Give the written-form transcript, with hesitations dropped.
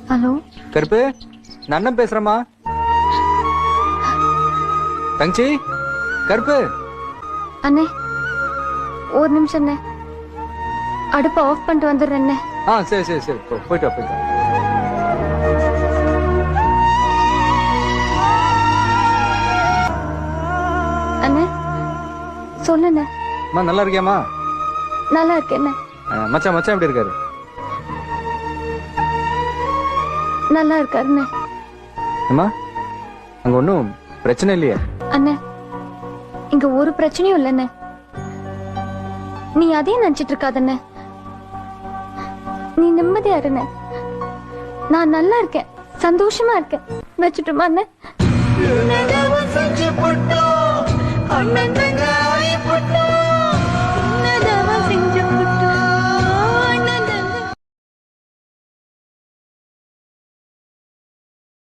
Hello கருப்பு, நான் அண்ணன் பேசுறேம்மா. தங்கச்சி, கருப்பு. அண்ணே ஒரு நிமிஷம் அண்ணே, அடுப்பை ஆஃப் பண்ணிட்டு வந்துடுறேன். சரி சரி சரி, போயிட்டு வா, போயிட்டு வா. அண்ணே சொல்லுண்ணே. அம்மா நல்லா இருக்கியாம்மா? நல்லா இருக்கேண்ணே. மச்சான் மச்சான் எப்படி இருக்காரு? நல்லா இருக்காருண்ணே. அம்மா அங்க ஒன்றும் பிரச்சனை இல்லையா? அண்ணே இங்க ஒரு பிரச்சனையும் இல்லைண்ணே. நீ அதையும் நினைச்சிட்டு இருக்காதண்ணே. நீ நிம்மதியா இருண்ணே. நான் நல்லா இருக்கேன், சந்தோஷமா இருக்கேன். வச்சுட்டுமா அண்ணே?